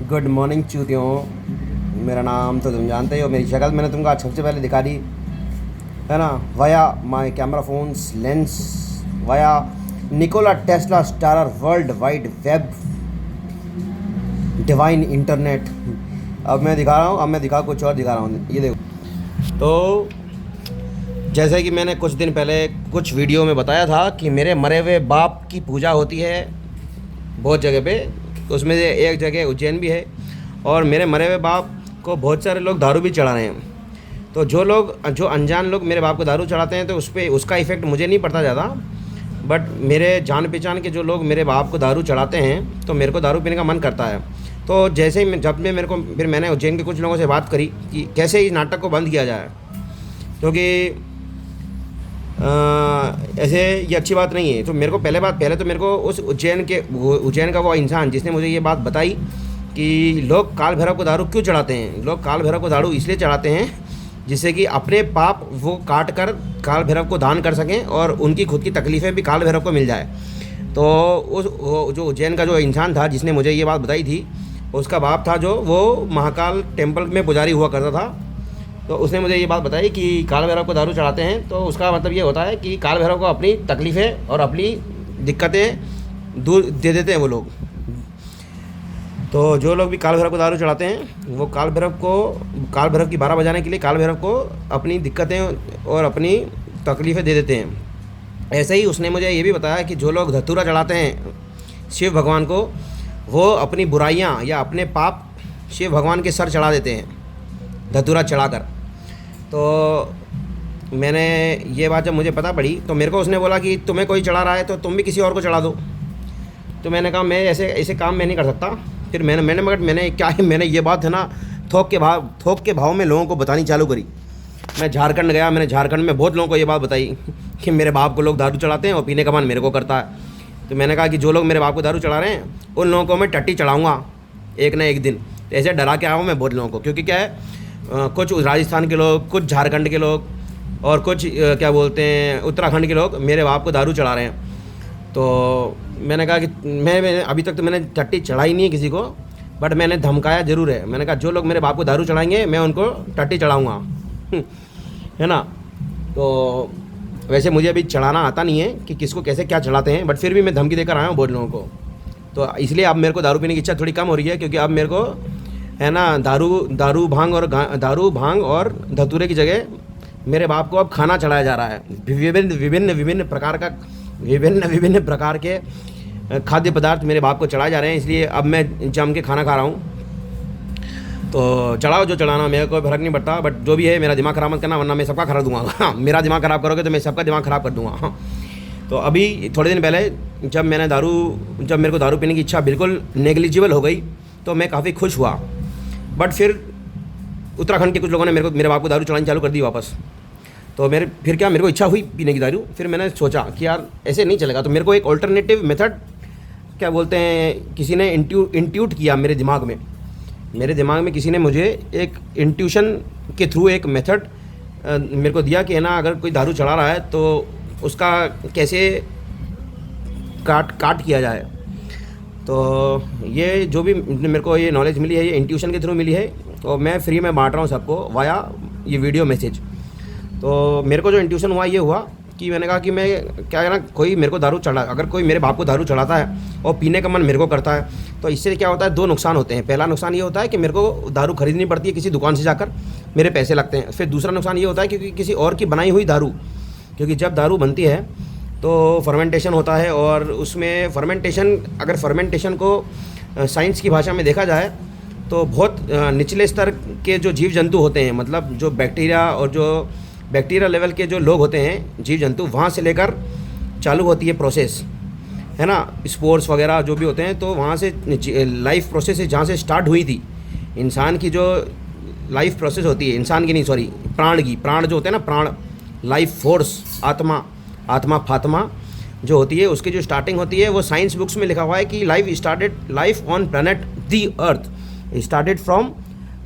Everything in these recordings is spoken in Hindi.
Good morning चूतियों। मेरा नाम तो तुम जानते ही हो, मेरी शक्ल मैंने तुमको आज सबसे पहले दिखा दी है ना, via my camera phones lens, via Nikola Tesla starrer world wide web divine internet. अब मैं दिखा रहा हूँ, अब मैं कुछ और दिखा रहा हूँ, ये देखो। तो जैसे कि मैंने कुछ दिन पहले कुछ वीडियो में बताया था कि मेरे मरे हुए बाप की पूजा होती है बहुत जगह पे, उसमें से एक जगह उज्जैन भी है, और मेरे मरे हुए बाप को बहुत सारे लोग दारू भी चढ़ा रहे हैं। तो जो अनजान लोग मेरे बाप को दारू चढ़ाते हैं तो उस पर उसका इफ़ेक्ट मुझे नहीं पड़ता ज़्यादा, बट मेरे जान पहचान के जो लोग मेरे बाप को दारू चढ़ाते हैं तो मेरे को दारू पीने का मन करता है। तो जैसे ही जब मैं फिर मैंने उज्जैन के कुछ लोगों से बात करी कि कैसे इस नाटक को बंद किया जाए, क्योंकि ऐसे ये अच्छी बात नहीं है। तो मेरे को पहले तो मेरे को उस उज्जैन का वो इंसान जिसने मुझे ये बात बताई कि लोग काल भैरव को दारू क्यों चढ़ाते हैं। लोग काल भैरव को दारू इसलिए चढ़ाते हैं जिससे कि अपने पाप वो काट कर काल भैरव को दान कर सकें और उनकी खुद की तकलीफ़ें भी काल भैरव को मिल जाए। तो जो उज्जैन का जो इंसान था जिसने मुझे ये बात बताई थी, उसका बाप था जो वो महाकाल टेम्पल में पुजारी हुआ करता था। तो उसने मुझे ये बात बताई कि काल भैरव को दारू चढ़ाते हैं तो उसका मतलब ये होता है कि काल भैरव को अपनी तकलीफ़ें और अपनी दिक्कतें दूर दे देते हैं वो लोग। तो जो लोग भी काल भैरव को दारू चढ़ाते हैं वो काल भैरव की 12 बजाने के लिए काल भैरव को अपनी दिक्कतें और अपनी तकलीफ़ें दे देते हैं। ऐसे ही उसने मुझे ये भी बताया कि जो लोग धतूरा चढ़ाते हैं शिव भगवान को, वो अपनी बुराइयां या अपने पाप शिव भगवान के सर चढ़ा देते हैं धतूरा चढ़ाकर। तो मैंने ये बात जब मुझे पता पड़ी तो मेरे को उसने बोला कि तुम्हें कोई चढ़ा रहा है तो तुम भी किसी और को चढ़ा दो। तो मैंने कहा मैं ऐसे काम मैं नहीं कर सकता। फिर मैंने ये बात है ना थोक के भाव में लोगों को बतानी चालू करी। मैं झारखंड गया, मैंने झारखंड में बहुत लोगों को ये बात बताई कि मेरे बाप को लोग दारू चढ़ाते हैं और पीने का मन मेरे को करता है। तो मैंने कहा कि जो लोग मेरे बाप को दारू चढ़ा रहे हैं उन लोगों को मैं टट्टी चढ़ाऊँगा एक ना एक दिन। तो ऐसे डरा के आया हूँ मैं बहुत लोगों को, क्योंकि क्या है कुछ राजस्थान के लोग, कुछ झारखंड के लोग और कुछ क्या बोलते हैं उत्तराखंड के लोग मेरे बाप को दारू चढ़ा रहे हैं। तो मैंने कहा कि मैं अभी तक तो मैंने टट्टी चढ़ाई नहीं है किसी को, बट मैंने धमकाया ज़रूर है। मैंने कहा जो लोग मेरे बाप को दारू चढ़ाएंगे मैं उनको टट्टी चढ़ाऊँगा है ना। तो वैसे मुझे अभी चढ़ाना आता नहीं है कि किसको कैसे क्या चढ़ाते हैं, बट फिर भी मैं धमकी देकर आया हूँ बहुत लोगों को। तो इसलिए अब मेरे को दारू पीने की इच्छा थोड़ी कम हो रही है, क्योंकि अब मेरे को है ना दारू भांग और धतूरे की जगह मेरे बाप को अब खाना चढ़ाया जा रहा है। विभिन्न प्रकार के खाद्य पदार्थ मेरे बाप को चढ़ाए जा रहे हैं, इसलिए अब मैं जम के खाना खा रहा हूँ। तो चढ़ाओ जो चढ़ाना, मेरे को फर्क नहीं पड़ता, बट जो भी है मेरा दिमाग ख़राब मत करना वरना मैं सबका खराब दूंगा। मेरा दिमाग ख़राब करोगे तो मैं सबका दिमाग ख़राब कर दूंगा। तो अभी थोड़े दिन पहले जब मेरे को दारू पीने की इच्छा बिल्कुल नेग्लिजिबल हो गई तो मैं काफ़ी खुश हुआ। बट फिर उत्तराखंड के कुछ लोगों ने मेरे बाप को दारू चढ़ानी चालू कर दी वापस। तो मेरे को इच्छा हुई पीने की दारू। फिर मैंने सोचा कि यार ऐसे नहीं चलेगा, तो मेरे को एक ऑल्टरनेटिव मेथड क्या बोलते हैं किसी ने इंट्यूट किया मेरे दिमाग में किसी ने मुझे एक इंट्यूशन के थ्रू एक मेथड मेरे को दिया कि है ना अगर कोई दारू चढ़ा रहा है तो उसका कैसे काट किया जाए। तो ये जो भी मेरे को ये नॉलेज मिली है ये इंट्यूशन के थ्रू मिली है, तो मैं फ्री में बांट रहा हूँ सबको वाया ये वीडियो मैसेज। तो मेरे को जो इंट्यूशन हुआ ये हुआ कि मैंने कहा कि मैं क्या है ना अगर कोई मेरे बाप को दारू चढ़ाता है और पीने का मन मेरे को करता है तो इससे क्या होता है, 2 नुकसान होते हैं। पहला नुकसान ये होता है कि मेरे को दारू खरीदनी पड़ती है किसी दुकान से जाकर, मेरे पैसे लगते हैं। फिर दूसरा नुकसान ये होता है क्योंकि किसी और की बनाई हुई दारू, क्योंकि जब दारू बनती है तो फर्मेंटेशन होता है, और उसमें अगर फर्मेंटेशन को साइंस की भाषा में देखा जाए तो बहुत निचले स्तर के जो जीव जंतु होते हैं, मतलब जो बैक्टीरिया लेवल के जो लोग होते हैं जीव जंतु, वहाँ से लेकर चालू होती है प्रोसेस है ना, स्पोर्स वगैरह जो भी होते हैं। तो वहाँ से लाइफ प्रोसेस है जहाँ से स्टार्ट हुई थी इंसान की जो लाइफ प्रोसेस होती है, इंसान की नहीं सॉरी प्राण जो होते हैं ना, प्राण लाइफ फोर्स आत्मा फात्मा जो होती है उसकी जो स्टार्टिंग होती है वो साइंस बुक्स में लिखा हुआ है कि life on planet the earth started from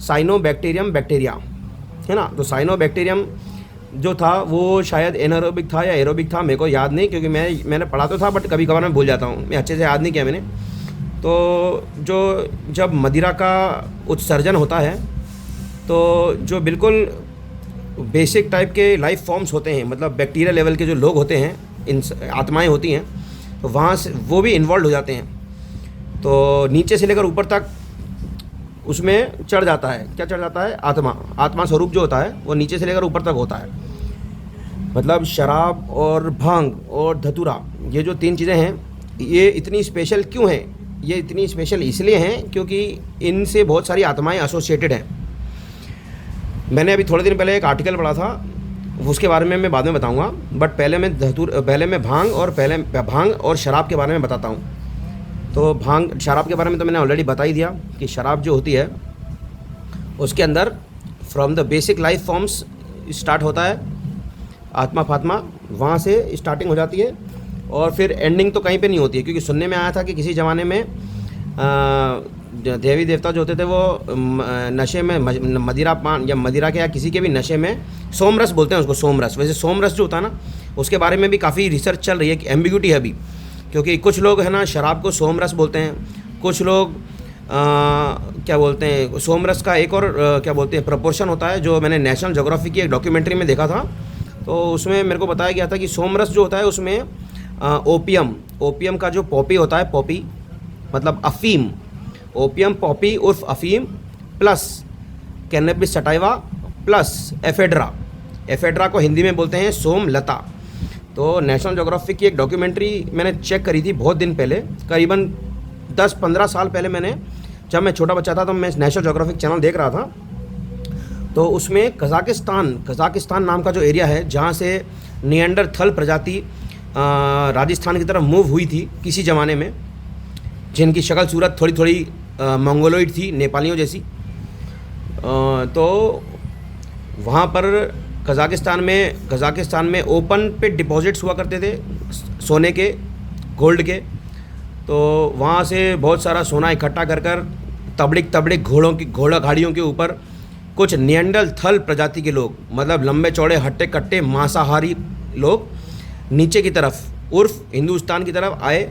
cyanobacterium bacteria है ना। तो साइनोबैक्टीरियम जो था वो शायद एनारोबिक था या एरोबिक था, मेरे को याद नहीं, क्योंकि मैंने पढ़ा तो था बट कभी कभार मैं भूल जाता हूँ, मैं अच्छे से याद नहीं किया मैंने। तो जो जब मदिरा का उत्सर्जन होता है तो जो बिल्कुल बेसिक टाइप के लाइफ फॉर्म्स होते हैं, मतलब बैक्टीरिया लेवल के जो लोग होते हैं, इन आत्माएँ होती हैं, तो वहाँ से वो भी इन्वॉल्व हो जाते हैं। तो नीचे से लेकर ऊपर तक उसमें चढ़ जाता है। क्या चढ़ जाता है? आत्मा स्वरूप जो होता है वो नीचे से लेकर ऊपर तक होता है। मतलब शराब और भांग और धतूरा, ये जो 3 चीज़ें हैं, ये इतनी स्पेशल क्यों हैं? ये इतनी स्पेशल इसलिए हैं क्योंकि इनसे बहुत सारी आत्माएं एसोसिएटेड हैं। मैंने अभी थोड़े दिन पहले एक आर्टिकल पढ़ा था, उसके बारे में मैं बाद में बताऊंगा, बट पहले मैं भांग और शराब के बारे में बताता हूँ। तो शराब के बारे में तो मैंने ऑलरेडी बता ही दिया कि शराब जो होती है उसके अंदर from the basic life forms start होता है, आत्मा फात्मा वहाँ से स्टार्टिंग हो जाती है और फिर एंडिंग तो कहीं पे नहीं होती है। क्योंकि सुनने में आया था कि किसी ज़माने में देवी देवता जो होते थे वो नशे में मदिरा पान या मदिरा के या किसी के भी नशे में सोमरस बोलते हैं उसको, सोमरस। वैसे सोमरस जो होता है ना, उसके बारे में भी काफ़ी रिसर्च चल रही है कि एम्बिग्यूटी है अभी, क्योंकि कुछ लोग है ना शराब को सोमरस बोलते हैं, कुछ लोग क्या बोलते हैं, सोमरस का एक और क्या बोलते हैं प्रपोर्शन होता है जो मैंने नेशनल ज्योग्राफी की एक डॉक्यूमेंट्री में देखा था। तो उसमें मेरे को बताया गया था कि सोमरस जो होता है उसमें ओपियम का जो पॉपी होता है, पॉपी मतलब अफीम, ओपियम पॉपी उर्फ अफीम plus cannabis sativa plus ephedra को हिंदी में बोलते हैं सोमलता। तो नेशनल ज्योग्राफिक की एक डॉक्यूमेंट्री मैंने चेक करी थी बहुत दिन पहले, करीबन 10-15 साल पहले जब मैं छोटा बच्चा था तो मैं नेशनल ज्योग्राफिक चैनल देख रहा था। तो उसमें कज़ाकिस्तान नाम का जो एरिया है जहाँ से निएंडरथल प्रजाति राजस्थान की तरफ मूव हुई थी किसी ज़माने में, जिनकी शक्ल सूरत थोड़ी थोड़ी मंगोलॉइड थी, नेपालियों जैसी। तो वहाँ पर कज़ाकिस्तान में ओपन पे डिपॉजिट्स हुआ करते थे सोने के, गोल्ड के। तो वहाँ से बहुत सारा सोना इकट्ठा कर तबड़िक घोड़ा गाड़ियों के ऊपर कुछ निएंडरथल प्रजाति के लोग, मतलब लंबे चौड़े हट्टे कट्टे मांसाहारी लोग नीचे की तरफ उर्फ हिंदुस्तान की तरफ आए।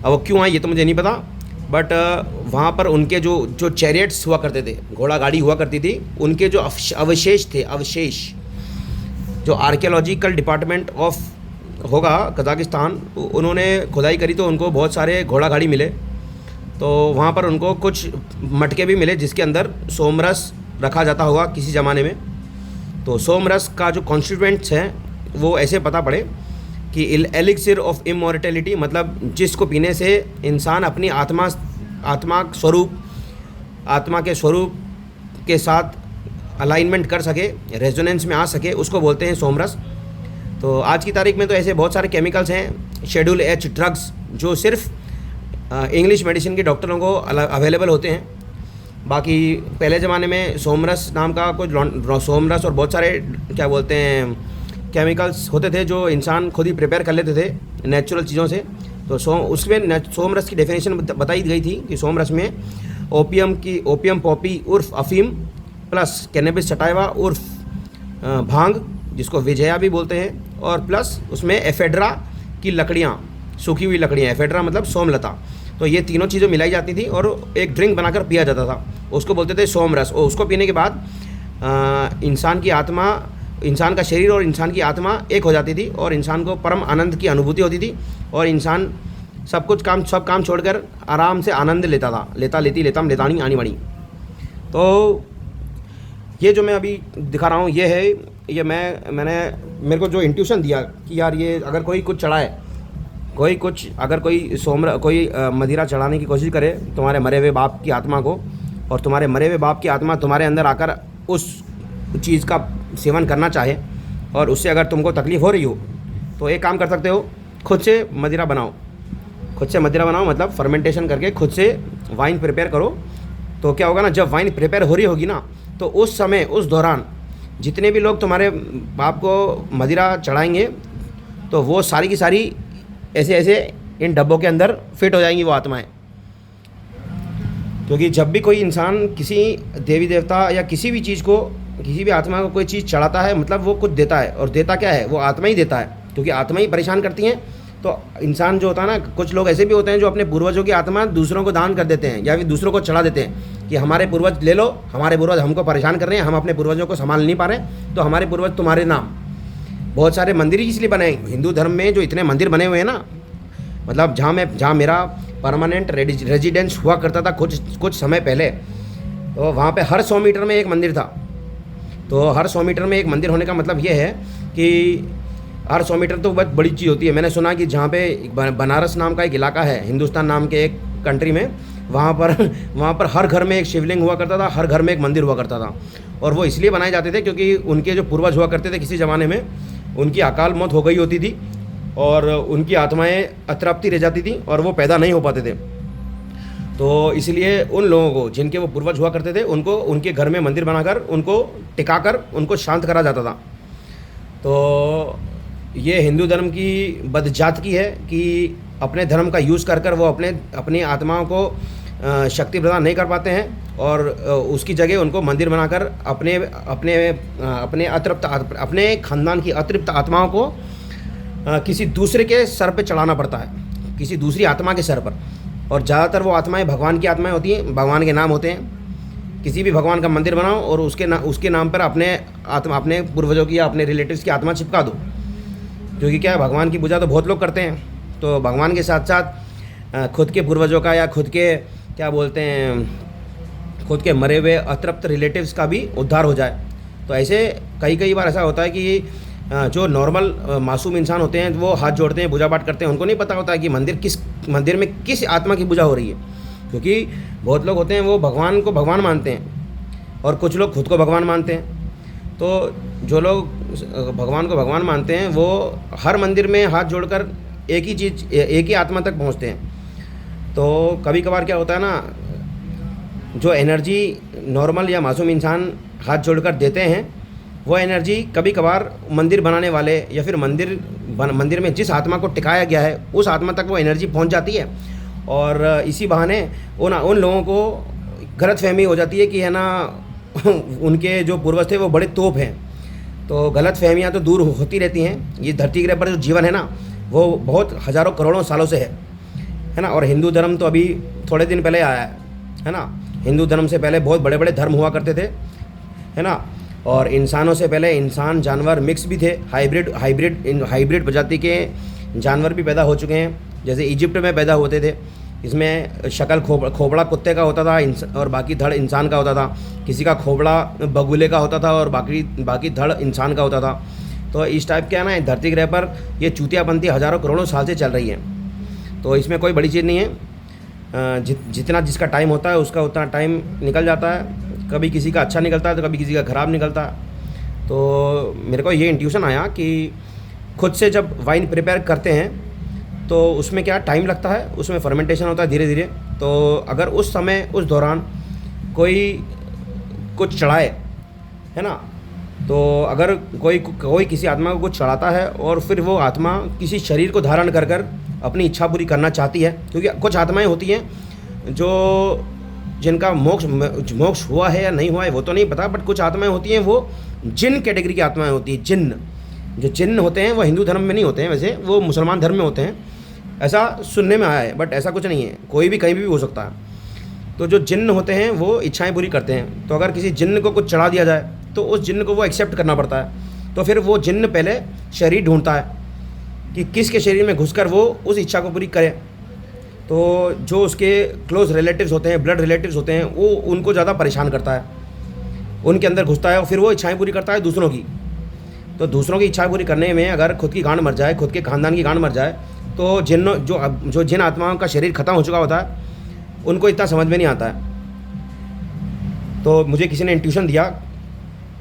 अब वो क्यों आए ये तो मुझे नहीं पता, बट वहाँ पर उनके जो चैरियट्स हुआ करते थे, घोड़ा गाड़ी हुआ करती थी, उनके जो अवशेष जो आर्कियोलॉजिकल डिपार्टमेंट ऑफ होगा कज़ाकिस्तान, उन्होंने खुदाई करी तो उनको बहुत सारे घोड़ा गाड़ी मिले। तो वहाँ पर उनको कुछ मटके भी मिले जिसके अंदर सोमरस रखा जाता होगा किसी ज़माने में। तो सोमरस का जो कॉन्स्टिट्यूएंट्स हैं वो ऐसे पता पड़े कि एलिक्सिर ऑफ इमॉर्टैलिटी, मतलब जिसको पीने से इंसान अपनी आत्मा के स्वरूप के साथ अलाइनमेंट कर सके, रेजोनेंस में आ सके, उसको बोलते हैं सोमरस। तो आज की तारीख में तो ऐसे बहुत सारे केमिकल्स हैं, शेड्यूल H ड्रग्स, जो सिर्फ इंग्लिश मेडिसिन के डॉक्टरों को अवेलेबल होते हैं। बाकी पहले ज़माने में सोमरस नाम का कुछ सोमरस और बहुत सारे क्या बोलते हैं केमिकल्स होते थे जो इंसान खुद ही प्रिपेयर कर लेते थे नेचुरल चीज़ों से। तो उसमें सोमरस की डेफिनेशन बताई गई थी कि सोमरस में ओपियम पॉपी उर्फ अफीम प्लस कैनबिस सटाइवा उर्फ भांग, जिसको विजया भी बोलते हैं, और प्लस उसमें एफेड्रा की लकड़ियाँ, सूखी हुई लकड़ियाँ, एफेड्रा मतलब सोमलता। तो ये तीनों चीज़ें मिलाई जाती थी और एक ड्रिंक बनाकर पिया जाता था, उसको बोलते थे सोमरस। और उसको पीने के बाद इंसान का शरीर और इंसान की आत्मा एक हो जाती थी और इंसान को परम आनंद की अनुभूति होती थी और इंसान सब काम छोड़कर आराम से आनंद लेता था, लेतानी आनी वाणी। तो ये जो मैं अभी दिखा रहा हूँ ये है, ये मैंने मेरे को जो इंट्यूशन दिया कि यार ये अगर कोई कुछ चढ़ाए, कोई मदिरा चढ़ाने की कोशिश करे तुम्हारे मरे हुए बाप की आत्मा को, और तुम्हारे मरे हुए बाप की आत्मा तुम्हारे अंदर आकर उस चीज़ का सेवन करना चाहे और उससे अगर तुमको तकलीफ़ हो रही हो, तो एक काम कर सकते हो, खुद से मदिरा बनाओ, मतलब फर्मेंटेशन करके खुद से वाइन प्रिपेयर करो। तो क्या होगा ना, जब वाइन प्रिपेयर हो रही होगी ना, तो उस समय उस दौरान जितने भी लोग तुम्हारे बाप को मदिरा चढ़ाएंगे तो वो सारी की सारी ऐसे इन डब्बों के अंदर फिट हो जाएंगी वो आत्माएं। क्योंकि जब भी कोई इंसान किसी देवी देवता या किसी भी आत्मा को कोई चीज़ चढ़ाता है, मतलब वो कुछ देता है, और देता क्या है, वो आत्मा ही देता है, क्योंकि आत्मा ही परेशान करती हैं। तो इंसान जो होता है ना, कुछ लोग ऐसे भी होते हैं जो अपने पूर्वजों की आत्मा दूसरों को दान कर देते हैं या फिर दूसरों को चढ़ा देते हैं कि हमारे पूर्वज ले लो, हमारे पूर्वज हमको परेशान कर रहे हैं, हम अपने पूर्वजों को संभाल नहीं पा रहे, तो हमारे पूर्वज तुम्हारे नाम। बहुत सारे मंदिर ही इसलिए बने हिंदू धर्म में, जो इतने मंदिर बने हुए हैं ना, मतलब जहाँ मेरा परमानेंट रेजिडेंस हुआ करता था कुछ समय पहले, तो वहाँ पे हर 100 मीटर में एक मंदिर था। तो हर 100 मीटर में एक मंदिर होने का मतलब ये है कि हर 100 मीटर तो बहुत बड़ी चीज़ होती है। मैंने सुना कि जहाँ पे बनारस नाम का एक इलाका है, हिंदुस्तान नाम के एक कंट्री में, वहाँ पर हर घर में एक शिवलिंग हुआ करता था, हर घर में एक मंदिर हुआ करता था। और वो इसलिए बनाए जाते थे क्योंकि उनके जो पूर्वज हुआ करते थे किसी ज़माने में, उनकी अकाल मौत हो गई होती थी और उनकी आत्माएँ अतृप्ति रह जाती थी और वो पैदा नहीं हो पाते थे। तो इसलिए उन लोगों को, जिनके वो पूर्वज हुआ करते थे, उनको उनके घर में मंदिर बनाकर उनको टिकाकर उनको शांत करा जाता था। तो ये हिंदू धर्म की बदजात की है कि अपने धर्म का यूज़ कर वो अपनी आत्माओं को शक्ति प्रदान नहीं कर पाते हैं और उसकी जगह उनको मंदिर बनाकर अपने खानदान की अतृप्त आत्माओं को किसी दूसरे के सर पे चढ़ाना पड़ता है, किसी दूसरी आत्मा के सर पर। और ज़्यादातर वो आत्माएं भगवान की आत्माएं होती हैं, भगवान के नाम होते हैं। किसी भी भगवान का मंदिर बनाओ और उसके नाम पर अपने पूर्वजों की या अपने रिलेटिव्स की आत्मा चिपका दो, क्योंकि क्या है, भगवान की पूजा तो बहुत लोग करते हैं, तो भगवान के साथ साथ खुद के पूर्वजों का या खुद के क्या बोलते हैं, खुद के मरे हुए अतृप्त रिलेटिव्स का भी उद्धार हो जाए। तो ऐसे कई बार ऐसा होता है कि जो नॉर्मल मासूम इंसान होते हैं वो हाथ जोड़ते हैं, पूजा पाठ करते हैं, उनको नहीं पता होता है कि मंदिर में किस आत्मा की पूजा हो रही है। क्योंकि बहुत लोग होते हैं वो भगवान को भगवान मानते हैं और कुछ लोग खुद को भगवान मानते हैं। तो जो लोग भगवान को भगवान मानते हैं वो हर मंदिर में हाथ जोड़कर एक ही आत्मा तक पहुंचते हैं। तो कभी कभार क्या होता है ना, जो एनर्जी नॉर्मल या मासूम इंसान हाथ जोड़कर देते हैं, वो एनर्जी कभी कभार मंदिर बनाने वाले या फिर मंदिर में जिस आत्मा को टिकाया गया है उस आत्मा तक वो एनर्जी पहुंच जाती है। और इसी बहाने उन लोगों को गलतफहमी हो जाती है कि है ना उनके जो पूर्वज थे वो बड़े तोप हैं। तो गलतफहमियां तो दूर होती रहती हैं। ये धरती ग्रह पर जो जीवन है ना, वो बहुत हज़ारों करोड़ों सालों से है ना। और हिंदू धर्म तो अभी थोड़े दिन पहले आया है ना। हिंदू धर्म से पहले बहुत बड़े बड़े धर्म हुआ करते थे, है ना। और इंसानों से पहले इंसान जानवर मिक्स भी थे, हाइब्रिड प्रजाति के जानवर भी पैदा हो चुके हैं, जैसे इजिप्ट में पैदा होते थे। इसमें शक्ल खोपड़ा कुत्ते का होता था और बाकी धड़ इंसान का होता था। किसी का खोपड़ा बगुले का होता था और बाकी धड़ इंसान का होता था। तो इस टाइप के है ना, धरती ग्रह पर ये चूतियापंथी हज़ारों करोड़ों साल से चल रही है। तो इसमें कोई बड़ी चीज़ नहीं है। जितना जिसका टाइम होता है उसका उतना टाइम निकल जाता है। कभी किसी का अच्छा निकलता है तो कभी किसी का ख़राब निकलता है। तो मेरे को ये इंट्यूशन आया कि खुद से जब वाइन प्रिपेयर करते हैं तो उसमें क्या टाइम लगता है, उसमें फर्मेंटेशन होता है धीरे धीरे। तो अगर उस समय उस दौरान कोई कुछ चढ़ाए, है ना, तो अगर कोई किसी आत्मा को कुछ चढ़ाता है और फिर वो आत्मा किसी शरीर को धारण कर अपनी इच्छा पूरी करना चाहती है, क्योंकि कुछ आत्माएं होती हैं जो जिनका मोक्ष हुआ है या नहीं हुआ है वो तो नहीं पता, बट कुछ आत्माएं होती हैं वो जिन कैटेगरी की आत्माएं होती हैं। जो जिन्न होते हैं वो हिंदू धर्म में नहीं होते हैं, वैसे वो मुसलमान धर्म में होते हैं, ऐसा सुनने में आया है, बट ऐसा कुछ नहीं है, कोई भी कहीं भी हो सकता है। तो जो जिन्न होते हैं वो इच्छाएं पूरी करते हैं। तो अगर किसी जिन्न को कुछ चढ़ा दिया जाए तो उस जिन्न को वो एक्सेप्ट करना पड़ता है। तो फिर वो जिन्न पहले शरीर ढूंढता है कि किसके शरीर में घुसकर वो उस इच्छा को पूरी करे। तो जो उसके क्लोज रिलेटिव्स होते हैं, ब्लड रिलेटिव्स होते हैं, वो उनको ज़्यादा परेशान करता है, उनके अंदर घुसता है और फिर वो इच्छाएं पूरी करता है दूसरों की। तो दूसरों की इच्छा पूरी करने में अगर खुद की गांड मर जाए, खुद के खानदान की गांड मर जाए, तो जिन आत्माओं का शरीर ख़त्म हो चुका होता है उनको इतना समझ में नहीं आता है। तो मुझे किसी ने इंट्यूशन दिया,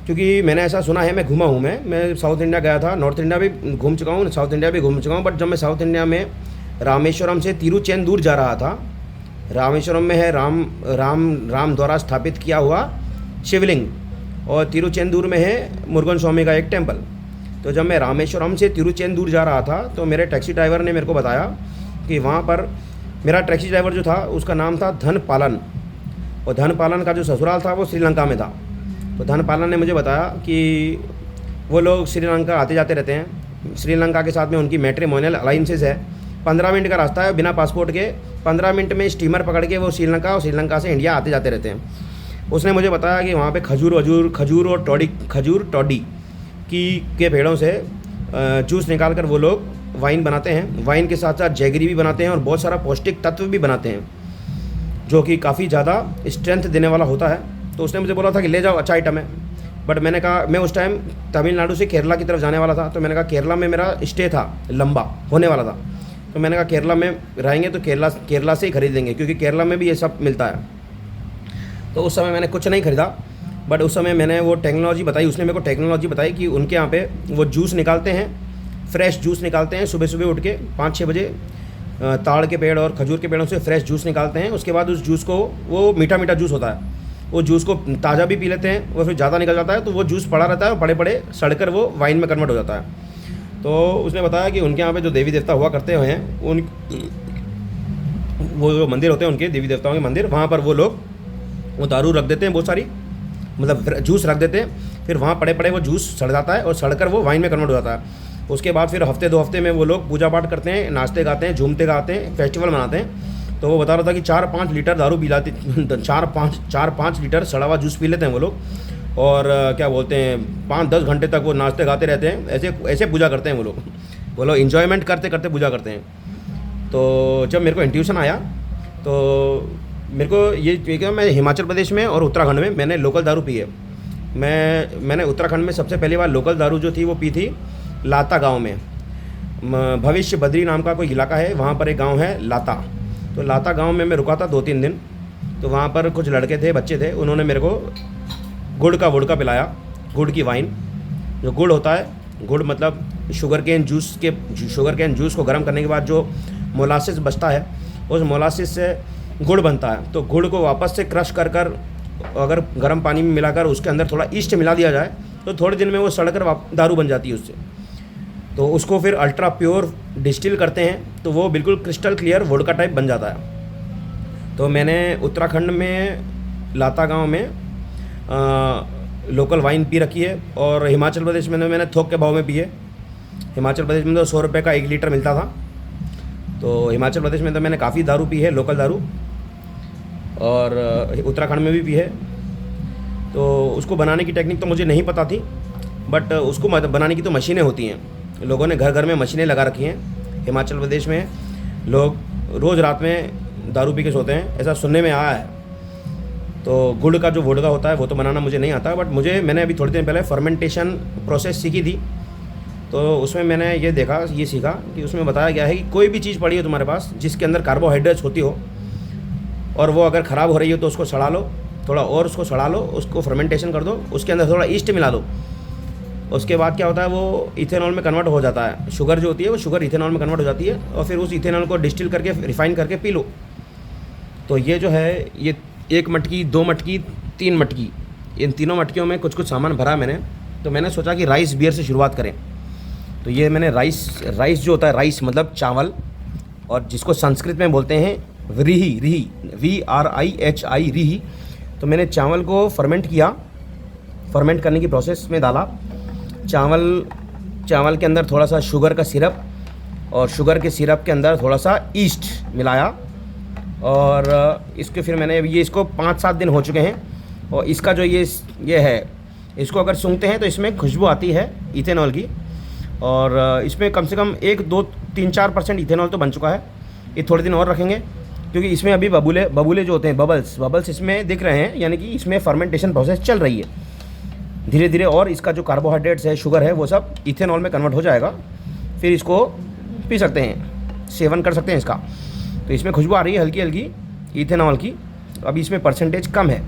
क्योंकि मैंने ऐसा सुना है, मैं घूमा हूँ, मैं साउथ इंडिया गया था, नॉर्थ इंडिया भी घूम चुका हूँ, साउथ इंडिया भी घूम चुका हूँ। बट जब मैं साउथ इंडिया में रामेश्वरम से तिरुचेंदूर जा रहा था, रामेश्वरम में है राम द्वारा स्थापित किया हुआ शिवलिंग, और तिरुचेंदूर में है मुरुगन स्वामी का एक टेम्पल। तो जब मैं रामेश्वरम से तिरुचेंदूर जा रहा था तो मेरे टैक्सी ड्राइवर ने मेरे को बताया कि वहाँ पर, मेरा टैक्सी ड्राइवर जो था उसका नाम था धन पालन, और धन पालन का जो ससुराल था वो श्रीलंका में था। तो धन पालन ने मुझे बताया कि वो लोग श्रीलंका आते जाते रहते हैं श्रीलंका के साथ में उनकी मैट्रिमोनियल अलाइंसेस है। 15 मिनट का रास्ता है बिना पासपोर्ट के। 15 मिनट में स्टीमर पकड़ के वो श्रीलंका और श्रीलंका से इंडिया आते जाते रहते हैं। उसने मुझे बताया कि वहाँ पे खजूर और टॉडी के पेड़ों से जूस निकाल कर वो लोग वाइन बनाते हैं। वाइन के साथ साथ जैगरी भी बनाते हैं और बहुत सारा पौष्टिक तत्व भी बनाते हैं जो कि काफ़ी ज़्यादा स्ट्रेंथ देने वाला होता है। तो उसने मुझे बोला था कि ले जाओ, अच्छा आइटम है। बट मैंने कहा, मैं उस टाइम तमिलनाडु से केरला की तरफ जाने वाला था, तो मैंने कहा केरला में मेरा स्टे था, लंबा होने वाला था, तो मैंने कहा केरला में रहेंगे तो केरला से ही खरीदेंगे क्योंकि केरला में भी ये सब मिलता है। तो उस समय मैंने कुछ नहीं खरीदा, बट उस समय मैंने वो टेक्नोलॉजी बताई, उसने मेरे को टेक्नोलॉजी बताई कि उनके यहाँ पे वो जूस निकालते हैं, फ्रेश जूस निकालते हैं। सुबह सुबह उठ के 5-6 बजे ताड़ के पेड़ और खजूर के पेड़ों से फ्रेश जूस निकालते हैं। उसके बाद उस जूस को, वो मीठा मीठा जूस होता है, वो जूस को ताज़ा भी पी लेते हैं, वो फिर ज़्यादा निकल जाता है तो वो जूस पड़ा रहता है और बड़े बड़े सड़कर वो वाइन में कन्वर्ट हो जाता है। तो उसने बताया कि उनके यहाँ पे जो देवी देवता हुआ करते हुए हैं, उन वो जो मंदिर होते हैं उनके देवी देवताओं के मंदिर, वहाँ पर वो लोग वो दारू रख देते हैं, बहुत सारी, मतलब जूस रख देते हैं। फिर वहाँ पड़े पड़े वो जूस सड़ जाता है और सड़कर वो वाइन में कन्वर्ट हो जाता है। उसके बाद फिर हफ्ते 2 हफ्ते में वो लोग पूजा पाठ करते हैं, नाचते गाते हैं, झूमते गाते हैं, फेस्टिवल मनाते हैं। तो वो बता रहा था कि 4-5 लीटर दारू पी लाते, 4-5 लीटर सड़ा हुआ जूस पी लेते हैं वो लोग। और क्या बोलते हैं, 5-10 घंटे तक वो नाचते गाते रहते हैं, ऐसे पूजा करते हैं वो लोग इन्जॉयमेंट करते करते पूजा करते हैं। तो जब मेरे को इंट्यूशन आया तो मेरे को ये मैं हिमाचल प्रदेश में और उत्तराखंड में मैंने लोकल दारू पी है। मैंने उत्तराखंड में सबसे पहली बार लोकल दारू जो थी वो पी थी लाता गांव में। भविष्य बद्री नाम का कोई इलाका है, वहाँ पर एक गांव है लाता। तो लाता गांव में मैं रुका था 2-3 दिन। तो वहाँ पर कुछ लड़के थे, बच्चे थे, उन्होंने मेरे को गुड़ का वोडका पिलाया, गुड़ की वाइन। जो गुड़ होता है, गुड़ मतलब शुगर केन जूस को गर्म करने के बाद जो मोलासिस बचता है, उस मोलासिस से गुड़ बनता है। तो गुड़ को वापस से क्रश कर अगर गर्म पानी में मिलाकर उसके अंदर थोड़ा ईस्ट मिला दिया जाए तो थोड़े दिन में वो सड़कर दारू बन जाती है उससे। तो उसको फिर अल्ट्रा प्योर डिस्टिल करते हैं तो वो बिल्कुल क्रिस्टल क्लियर वोडका टाइप बन जाता है। तो मैंने उत्तराखंड में लाता गांव में लोकल वाइन पी रखी है और हिमाचल प्रदेश में मैंने थोक के भाव में पी है। हिमाचल प्रदेश में तो 100 रुपये का 1 लीटर मिलता था। तो हिमाचल प्रदेश में तो मैंने काफ़ी दारू पी है, लोकल दारू, और उत्तराखंड में भी पी है। तो उसको बनाने की टेक्निक तो मुझे नहीं पता थी, बट उसको बनाने की तो मशीनें होती हैं, लोगों ने घर घर में मशीनें लगा रखी हैं। हिमाचल प्रदेश में लोग रोज़ रात में दारू पी के सोते हैं, ऐसा सुनने में आया है। तो गुड़ का जो वोडका होता है वो तो बनाना मुझे नहीं आता, बट मैंने अभी थोड़े दिन पहले फर्मेंटेशन प्रोसेस सीखी थी। तो उसमें मैंने ये सीखा कि उसमें बताया गया है कि कोई भी चीज़ पड़ी हो तुम्हारे पास जिसके अंदर कार्बोहाइड्रेट्स होती हो और वो अगर ख़राब हो रही हो तो उसको सड़ा लो, थोड़ा और उसको सड़ा लो, उसको फर्मेंटेशन कर दो, उसके अंदर थोड़ा ईस्ट मिला दो। उसके बाद क्या होता है, वो इथेनॉल में कन्वर्ट हो जाता है। शुगर जो होती है वो शुगर इथेनॉल में कन्वर्ट हो जाती है और फिर उस इथेनॉल को डिस्टिल करके रिफ़ाइन करके पी लो। तो ये जो है, ये 1 मटकी, 2 मटकी, 3 मटकी, इन तीनों मटकियों में कुछ सामान भरा मैंने। तो मैंने सोचा कि राइस बियर से शुरुआत करें। तो ये मैंने राइस जो होता है, राइस मतलब चावल, और जिसको संस्कृत में बोलते हैं रिही, VRIHI, रिही। तो मैंने चावल को फर्मेंट किया, फर्मेंट करने की प्रोसेस में डाला। चावल के अंदर थोड़ा सा शुगर का सिरप और शुगर के सिरप के अंदर थोड़ा सा ईस्ट मिलाया और इसके फिर मैंने इसको 5-7 दिन हो चुके हैं। और इसका जो ये है, इसको अगर सूंघते हैं तो इसमें खुशबू आती है इथेनॉल की, और इसमें कम से कम 1, 2, 3, 4% इथेनॉल तो बन चुका है। ये थोड़े दिन और रखेंगे क्योंकि इसमें अभी बबूले जो होते हैं, बबल्स इसमें दिख रहे हैं, यानी कि इसमें फर्मेंटेशन प्रोसेस चल रही है धीरे धीरे। और इसका जो कार्बोहाइड्रेट्स है, शुगर है, वो सब इथेनॉल में कन्वर्ट हो जाएगा। फिर इसको पी सकते हैं, सेवन कर सकते हैं इसका। तो इसमें खुशबू आ रही है हल्की हल्की इथेनॉल की। अभी इसमें परसेंटेज कम है,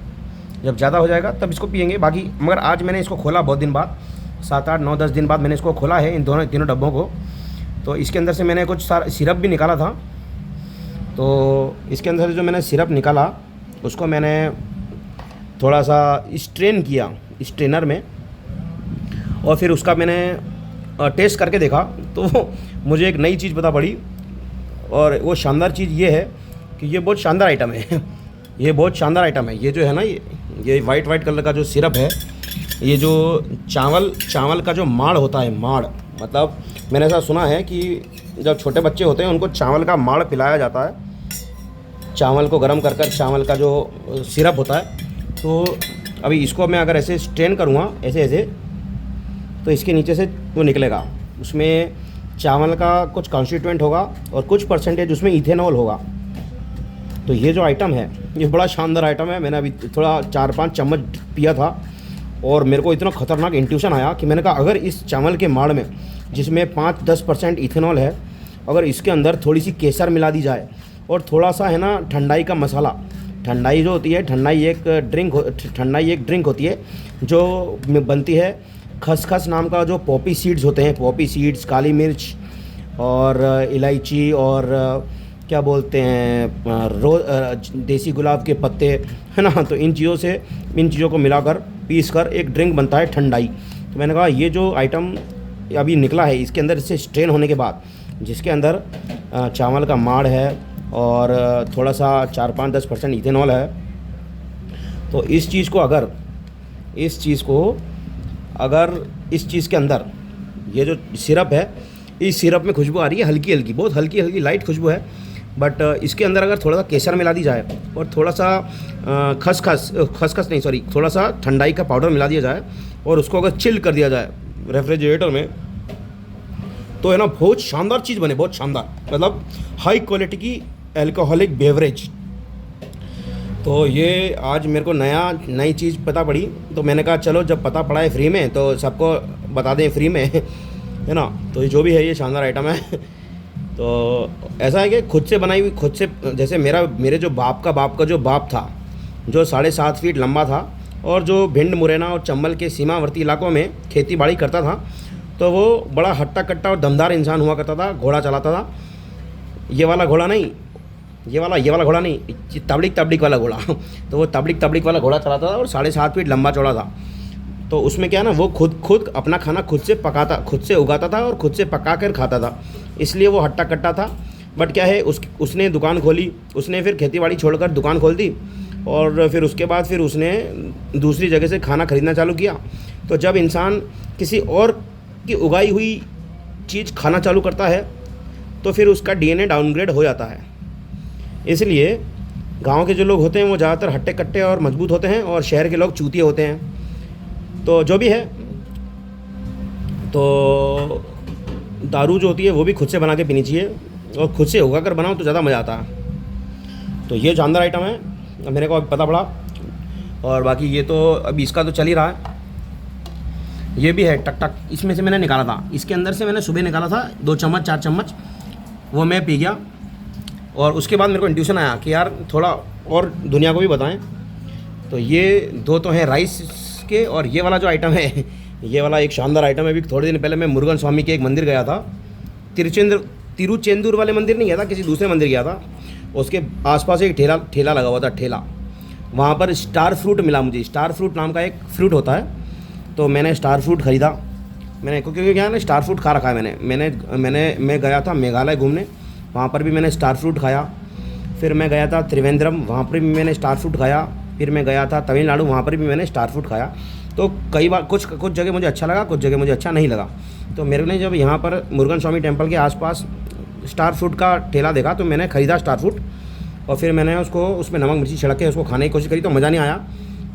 जब ज़्यादा हो जाएगा तब इसको पियेंगे। बाकी मगर आज मैंने इसको खोला बहुत दिन बाद, 7, 8, 9, 10 दिन बाद मैंने इसको खोला है, इन तीनों डब्बों को। तो इसके अंदर से मैंने कुछ सारा सिरप भी निकाला था। तो इसके अंदर से जो मैंने सिरप निकाला उसको मैंने थोड़ा सा स्ट्रेन किया स्ट्रेनर में, और फिर उसका मैंने टेस्ट करके देखा तो मुझे एक नई चीज़ पता पड़ी। और वो शानदार चीज़ ये है कि ये बहुत शानदार आइटम है। ये बहुत शानदार आइटम है। ये जो है ना, ये वाइट कलर का जो सिरप है, ये जो चावल का जो माड़ होता है, मतलब मैंने ऐसा सुना है कि जब छोटे बच्चे होते हैं उनको चावल का माड़ पिलाया जाता है, चावल को गर्म कर कर चावल का जो सिरप होता है। तो अभी इसको मैं अगर ऐसे स्ट्रेन करूँगा ऐसे ऐसे, तो इसके नीचे से वो निकलेगा, उसमें चावल का कुछ कॉन्स्टिट्यूएंट होगा और कुछ परसेंटेज उसमें इथेनॉल होगा। तो ये जो आइटम है ये बड़ा शानदार आइटम है। मैंने अभी थोड़ा 4-5 चम्मच पिया था और मेरे को इतना ख़तरनाक इंट्यूशन आया कि मैंने कहा अगर इस चावल के माड़ में, जिसमें 5-10% इथेनॉल है, अगर इसके अंदर थोड़ी सी केसर मिला दी जाए और थोड़ा सा है ना ठंडाई का मसाला, ठंडाई जो होती है, ठंडाई एक ड्रिंक होती है जो बनती है खसखस नाम का, जो पॉपी सीड्स होते हैं, पॉपी सीड्स, काली मिर्च और इलायची और क्या बोलते हैं देसी गुलाब के पत्ते, है ना। तो इन चीज़ों को मिलाकर पीस कर एक ड्रिंक बनता है ठंडाई। तो मैंने कहा ये जो आइटम अभी निकला है इसके अंदर इससे स्ट्रेन होने के बाद, जिसके अंदर चावल का माड़ है और थोड़ा सा 4-5-10% इथेनॉल है, तो इस चीज़ के अंदर ये जो सिरप है, इस सिरप में खुशबू आ रही है हल्की हल्की, बहुत हल्की हल्की लाइट खुशबू है, बट इसके अंदर अगर थोड़ा सा केसर मिला दी जाए और थोड़ा सा थोड़ा सा ठंडाई का पाउडर मिला दिया जाए और उसको अगर चिल कर दिया जाए रेफ्रिजरेटर में, तो है ना बहुत शानदार चीज़ बने, बहुत शानदार, मतलब हाई क्वालिटी की अल्कोहलिक बेवरेज। तो ये आज मेरे को नई चीज़ पता पड़ी, तो मैंने कहा चलो जब पता पड़ा है फ्री में तो सबको बता दें फ्री में, है ना। तो ये जो भी है ये शानदार आइटम है। तो ऐसा है कि खुद से बनाई हुई, जैसे मेरे जो बाप का जो बाप था, जो 7.5 फीट लंबा था और जो भिंड, मुरैना और चंबल के सीमावर्ती इलाकों में खेती बाड़ी करता था, तो वो बड़ा हट्टा कट्टा और दमदार इंसान हुआ करता था, घोड़ा चलाता था। ये वाला घोड़ा नहीं, तबलिक वाला घोड़ा। तो वो तबलिक वाला घोड़ा चलाता था और 7.5 फीट लंबा चौड़ा था। तो उसमें क्या है ना, वो खुद अपना खाना खुद से उगाता था और खुद से पका कर खाता था, इसलिए वो हट्टा कट्टा था। बट क्या है, उसने दुकान खोली, उसने फिर खेतीबाड़ी छोड़कर दुकान खोल दी और फिर उसके बाद फिर उसने दूसरी जगह से खाना खरीदना चालू किया। तो जब इंसान किसी और की उगाई हुई चीज़ खाना चालू करता है तो फिर उसका DNA डाउनग्रेड हो जाता है। इसलिए गांव के जो लोग होते हैं वो ज़्यादातर हट्टे कट्टे और मजबूत होते हैं और शहर के लोग चूतिए होते हैं। तो जो भी है, तो दारू जो होती है वो भी खुद से बना के पीनी चाहिए और खुद से उगा कर बनाओ तो ज़्यादा मज़ा आता है। तो ये शानदार आइटम है, मेरे को अभी पता पड़ा। और बाकी ये तो अभी इसका तो चल ही रहा है। ये भी है टक, इसमें से मैंने निकाला था, इसके अंदर से मैंने सुबह निकाला था 2 चम्मच 4 चम्मच, वो मैं पी गया। और उसके बाद मेरे को इंट्यूशन आया कि यार थोड़ा और दुनिया को भी बताएं। तो ये 2 तो हैं राइस के, और ये वाला जो आइटम है ये वाला एक शानदार आइटम है। अभी थोड़े दिन पहले मैं मुरुगन स्वामी के एक मंदिर गया था, तिरुचेंदूर वाले मंदिर नहीं गया था, किसी दूसरे मंदिर गया था। उसके आसपास एक ठेला लगा हुआ था, ठेला। वहाँ पर स्टार फ्रूट मिला मुझे, स्टार फ्रूट नाम का एक फ्रूट होता है। तो मैंने स्टार फ्रूट ख़रीदा, क्योंकि क्या है ना, स्टार फ्रूट खा रखा है मैं गया था मेघालय घूमने, वहाँ पर भी मैंने स्टार फ्रूट खाया। फिर मैं गया था त्रिवेंद्रम, वहाँ पर भी मैंने स्टार फ्रूट खाया। फिर मैं गया था तमिलनाडु, वहाँ पर भी मैंने स्टार फ्रूट खाया। तो कई बार कुछ जगह मुझे अच्छा लगा, कुछ जगह मुझे अच्छा नहीं लगा। तो मेरे ने जब यहाँ पर मुरुगन स्वामी टेम्पल के आसपास स्टार फ्रूट का ठेला देखा तो मैंने ख़रीदा स्टार फ्रूट, और फिर मैंने उसमें नमक मिर्ची छिड़क के उसको खाने की कोशिश करी, तो मज़ा नहीं आया।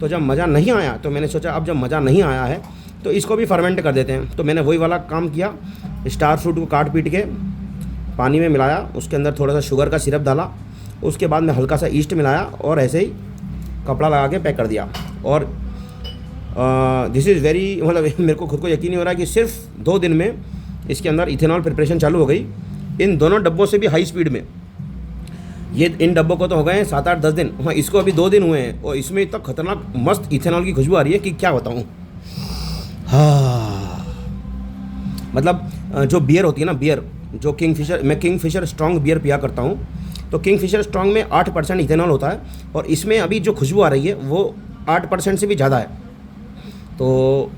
तो जब मज़ा नहीं आया तो मैंने सोचा अब जब मज़ा नहीं आया है तो इसको भी फर्मेंट कर देते हैं। तो मैंने वही वाला काम किया, स्टार फ्रूट को काट पीट के पानी में मिलाया, उसके अंदर थोड़ा सा शुगर का सिरप डाला, उसके बाद में हल्का सा ईस्ट मिलाया और ऐसे ही कपड़ा लगा के पैक कर दिया। और दिस इज़ वेरी, मतलब मेरे को खुद को यकीन नहीं हो रहा कि सिर्फ 2 दिन में इसके अंदर इथेनॉल प्रिपरेशन चालू हो गई, इन दोनों डब्बों से भी हाई स्पीड में। ये इन डब्बों को तो हो गए हैं 7-8-10 दिन, हाँ इसको अभी 2 दिन हुए हैं, और इसमें इतना खतरनाक मस्त इथेनॉल की खुशबू आ रही है कि क्या बताऊँ। हाँ, मतलब जो बियर होती है ना, बियर जो किंगफिशर स्ट्रॉन्ग बियर पिया करता हूँ, तो किंगफिशर स्ट्रॉन्ग में 8% इथेनॉल होता है, और इसमें अभी जो खुशबू आ रही है वो 8% से भी ज़्यादा है। तो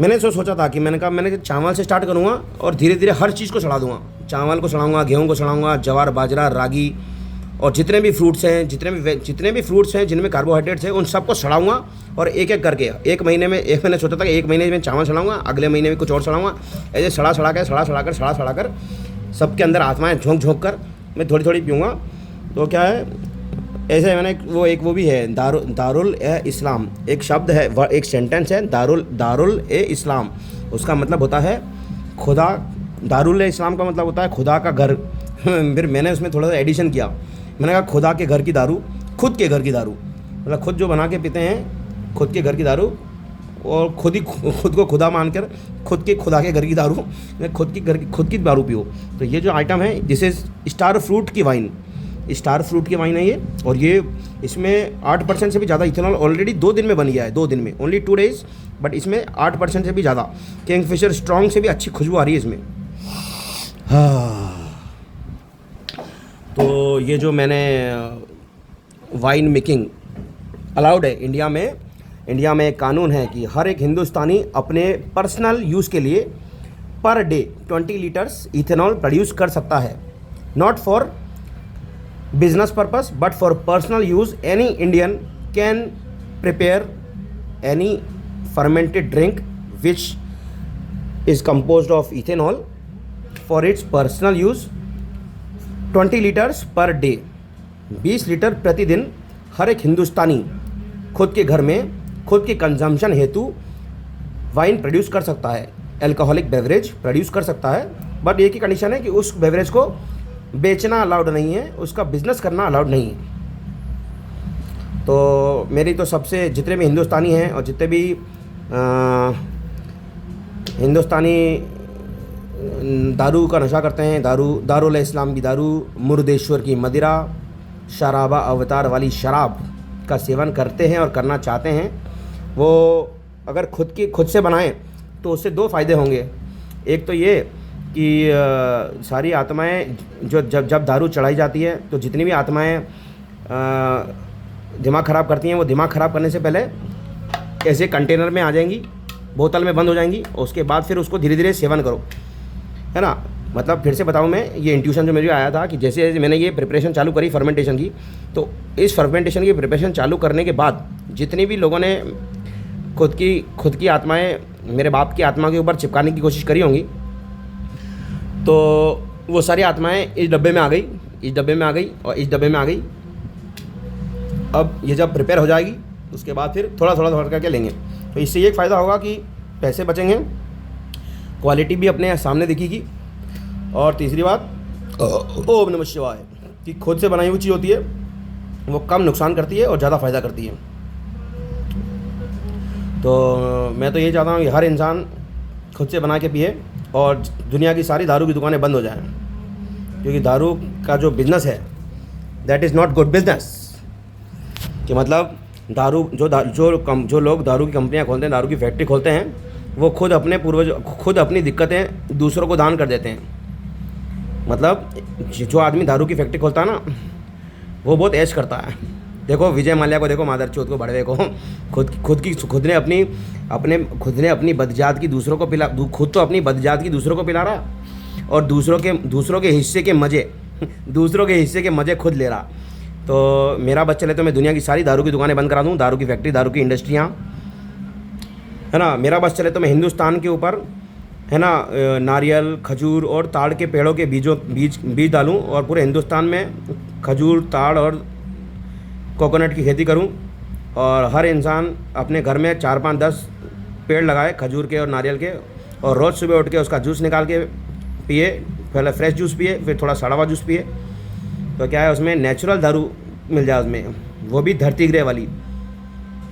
मैंने सोचा था कि मैंने चावल से स्टार्ट करूँगा और धीरे धीरे हर चीज़ को चढ़ा दूँगा। चावल को चढ़ाऊँगा, गेहूँ को चढ़ाऊँगा, जवार, बाजरा, रागी और जितने भी फ्रूट्स हैं, जितने भी फ्रूट्स हैं जिनमें कार्बोहाइड्रेट्स हैं, उन सबको सड़ाऊँगा और एक एक करके एक महीने में, एक मैंने सोचा था कि एक महीने में चावल सड़ाऊँगा, अगले महीने में कुछ और सड़ाऊँगा, ऐसे सड़ा कर सबके अंदर आत्माएँ झोंक कर मैं थोड़ी थोड़ी पीऊँगा। तो क्या है, ऐसे मैंने वो भी है दारुल ए इस्लाम, एक शब्द है, एक सेंटेंस है, दारुल ए इस्लाम, उसका मतलब होता है खुदा। दारुल ए इस्लाम का मतलब होता है खुदा का घर। फिर मैंने उसमें थोड़ा सा एडिशन किया, मैंने कहा खुदा के घर की दारू, खुद के घर की दारू, मतलब खुद जो बना के पीते हैं, खुद के घर की दारू, और खुद को खुदा मानकर खुदा के घर की दारू, खुद की दारू पियो। तो ये जो आइटम है, दिस इज़ स्टार फ्रूट की वाइन है ये, और ये इसमें 8% से भी ज़्यादा इथेनॉल ऑलरेडी 2 दिन में बन गया है, 2 दिन में, ओनली 2 days, बट इसमें 8% से भी ज़्यादा। किंगफिशर स्ट्रॉन्ग से भी अच्छी खुशबू आ रही है इसमें। हाँ, तो ये जो मैंने वाइन मेकिंग अलाउड है इंडिया में एक कानून है कि हर एक हिंदुस्तानी अपने पर्सनल यूज़ के लिए per day 20 litres ethanol produce कर सकता है, not for business purpose but for personal use. Any Indian can prepare any fermented drink which is composed of ethanol for its personal use. 20 liters per day, 20 litre प्रतिदिन हर एक हिंदुस्तानी खुद के घर में खुद के कंजम्पशन हेतु वाइन प्रोड्यूस कर सकता है, अल्कोहलिक बेवरेज प्रोड्यूस कर सकता है। बट एक ही कंडीशन है कि उस बेवरेज को बेचना अलाउड नहीं है, उसका बिज़नेस करना अलाउड नहीं है। तो मेरी तो सबसे जितने भी हिंदुस्तानी हैं और जितने भी हिंदुस्तानी दारू का नशा करते हैं, दारुल इस्लाम की दारू, मुर्देश्वर की मदिरा, शराबा अवतार वाली शराब का सेवन करते हैं और करना चाहते हैं, वो अगर खुद से बनाएं तो उससे 2 फ़ायदे होंगे। एक तो ये कि सारी आत्माएं जो जब दारू चढ़ाई जाती है तो जितनी भी आत्माएं दिमाग ख़राब करती हैं, वो दिमाग ख़राब करने से पहले ऐसे कंटेनर में आ जाएंगी, बोतल में बंद हो जाएंगी, और उसके बाद फिर उसको धीरे धीरे सेवन करो, है ना। मतलब फिर से बताऊं, मैं ये इंट्यूशन जो मेरे आया था कि जैसे मैंने ये प्रिपरेशन चालू करी फर्मेंटेशन की, तो इस फर्मेंटेशन की प्रिपरेशन चालू करने के बाद जितनी भी लोगों ने खुद की आत्माएँ मेरे बाप की आत्मा के ऊपर चिपकाने की कोशिश करी होंगी, तो वो सारी आत्माएं इस डब्बे में आ गई और इस डब्बे में आ गई। अब ये जब प्रिपेयर हो जाएगी उसके बाद फिर थोड़ा करके लेंगे, तो इससे ये एक फ़ायदा होगा कि पैसे बचेंगे, क्वालिटी भी अपने सामने दिखेगी, और तीसरी बात ओम नमः शिवाय कि खुद से बनाई हुई चीज़ होती है वो कम नुकसान करती है और ज़्यादा फ़ायदा करती है। तो मैं तो ये चाहता हूँ कि हर इंसान खुद से बना के पिए और दुनिया की सारी दारू की दुकानें बंद हो जाएं, क्योंकि दारू का जो बिज़नेस है that is not good business. कि मतलब जो लोग दारू की कंपनियां खोलते हैं, दारू की फैक्ट्री खोलते हैं, वो खुद अपनी दिक्कतें दूसरों को दान कर देते हैं। मतलब जो आदमी दारू की फैक्ट्री खोलता है ना, वो बहुत ऐश करता है। देखो विजय माल्या को, देखो मादरचोद को, बड़वे को, खुद ने अपनी बदजात की दूसरों को पिला, खुद तो अपनी बदजात की दूसरों को पिला रहा और दूसरों के हिस्से के मज़े खुद ले रहा। तो मेरा बस चले तो मैं दुनिया की सारी दारू की दुकानें बंद करा दूँ, दारू की फैक्ट्री, दारू की इंडस्ट्रियाँ, है ना। मेरा बस चले तो मैं हिंदुस्तान के ऊपर, है ना, नारियल, खजूर और ताड़ के पेड़ों के बीज डालूँ और पूरे हिंदुस्तान में खजूर, ताड़ और कोकोनट की खेती करूं, और हर इंसान अपने घर में 4, 5, 10 पेड़ लगाए खजूर के और नारियल के, और रोज़ सुबह उठ के उसका जूस निकाल के पिए, पहले फ्रेश जूस पिए, फिर थोड़ा सड़ा हुआ जूस पिए। तो क्या है, उसमें नेचुरल दारू मिल जाए उसमें, वो भी धरती गृह वाली।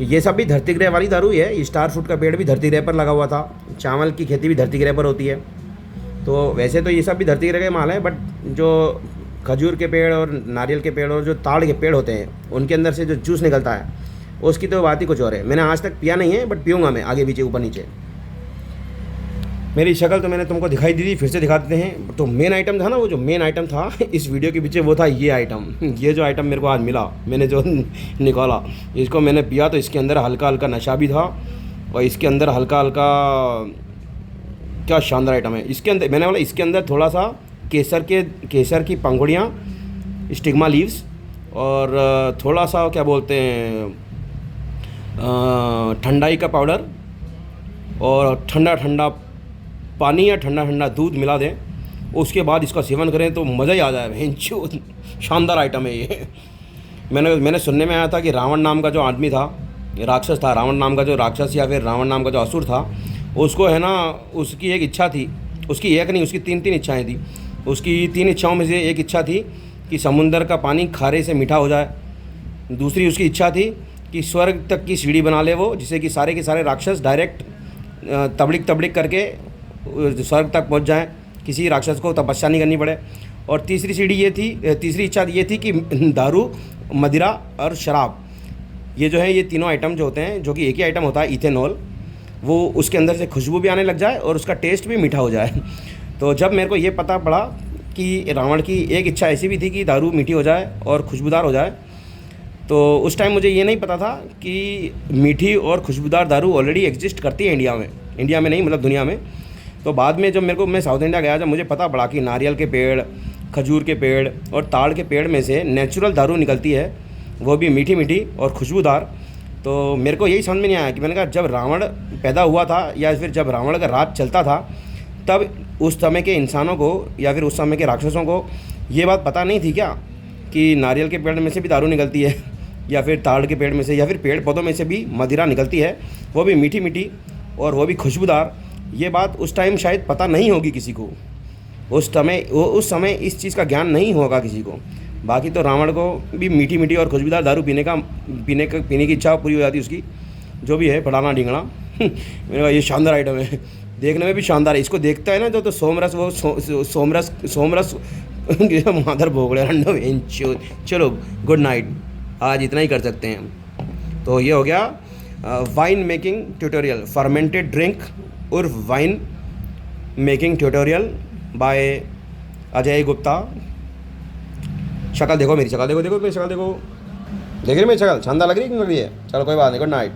ये सब भी धरती गृह वाली दारू ही है। स्टार फ्रूट का पेड़ भी धरती गृह पर लगा हुआ था, चावल की खेती भी धरती गृह पर होती है। तो वैसे तो ये सब भी धरती गृह के माल है, बट जो खजूर के पेड़ और नारियल के पेड़ और जो ताड़ के पेड़ होते हैं, उनके अंदर से जो जूस निकलता है उसकी तो बात ही कुछ और है। मैंने आज तक पिया नहीं है, बट पीऊँगा मैं आगे पीछे, ऊपर नीचे। मेरी शक्ल तो मैंने तुमको दिखाई दी थी, फिर से दिखा देते हैं। तो मेन आइटम था ना, वो जो मेन आइटम था इस वीडियो के पीछे, वो था ये आइटम। ये जो आइटम मेरे को आज मिला, मैंने जो निकाला, इसको मैंने पिया तो इसके अंदर हल्का हल्का नशा भी था, और इसके अंदर हल्का हल्का, क्या शानदार आइटम है। इसके अंदर मैंने बोला, इसके अंदर थोड़ा सा केसर की पंखुड़ियाँ, स्टिग्मा लीव्स और थोड़ा सा क्या बोलते हैं ठंडाई का पाउडर और ठंडा ठंडा पानी या ठंडा ठंडा दूध मिला दें, उसके बाद इसका सेवन करें तो मज़ा ही आ जाए। भैंचो शानदार आइटम है ये। मैंने सुनने में आया था कि रावण नाम का जो आदमी था, राक्षस था, रावण नाम का जो राक्षस या फिर रावण नाम का जो असुर था, उसको है ना, उसकी एक इच्छा थी, उसकी एक नहीं, उसकी तीन इच्छाएँ थी। उसकी 3 इच्छाओं में से एक इच्छा थी कि समुंदर का पानी खारे से मीठा हो जाए। दूसरी उसकी इच्छा थी कि स्वर्ग तक की सीढ़ी बना ले वो, जिससे कि सारे के सारे राक्षस डायरेक्ट तबड़िक करके स्वर्ग तक पहुंच जाएं, किसी राक्षस को तपस्या नहीं करनी पड़े। और तीसरी इच्छा ये थी कि दारू, मदिरा और शराब, ये जो है, ये तीनों आइटम जो होते हैं, जो कि एक ही आइटम होता है इथेनॉल, वो उसके अंदर से खुशबू भी आने लग जाए और उसका टेस्ट भी मीठा हो जाए। तो जब मेरे को ये पता पड़ा कि रावण की एक इच्छा ऐसी भी थी कि दारू मीठी हो जाए और खुशबूदार हो जाए, तो उस टाइम मुझे ये नहीं पता था कि मीठी और खुशबूदार दारू ऑलरेडी एग्जिस्ट करती है इंडिया में नहीं, मतलब दुनिया में। तो बाद में जब मैं साउथ इंडिया गया, जब मुझे पता पड़ा कि नारियल के पेड़, खजूर के पेड़ और ताड़ के पेड़ में से नेचुरल दारू निकलती है, वो भी मीठी मीठी और खुशबूदार, तो मेरे को यही समझ में नहीं आया कि मैंने कहा जब रावण पैदा हुआ था या फिर जब रावण का राज चलता था, तब उस समय के इंसानों को या फिर उस समय के राक्षसों को ये बात पता नहीं थी क्या कि नारियल के पेड़ में से भी दारू निकलती है, या फिर ताड़ के पेड़ में से, या फिर पेड़ पौधों में से भी मदिरा निकलती है, वो भी मीठी मीठी और वो भी खुशबूदार। ये बात उस टाइम शायद पता नहीं होगी किसी को, उस समय इस चीज़ का ज्ञान नहीं होगा किसी को। बाकी तो रावण को भी मीठी मीठी और खुशबूदार दारू पीने की इच्छा पूरी हो जाती उसकी, जो भी है फटाना ढिंगना। मेरे को ये शानदार आइटम है, देखने में भी शानदार है। इसको देखता है ना तो सोमरस, वो सोमरस मादर भोग रहे। चलो गुड नाइट, आज इतना ही कर सकते हैं। तो ये हो गया wine making tutorial, fermented drink और wine making tutorial by Ajay Gupta. शक्ल देखो मेरी, शक्ल देखो मेरी शक्ल देखो, देख रही मेरी शक्ल शानदार लग रही है, क्यों लग रही है? चलो कोई बात नहीं, गुड नाइट।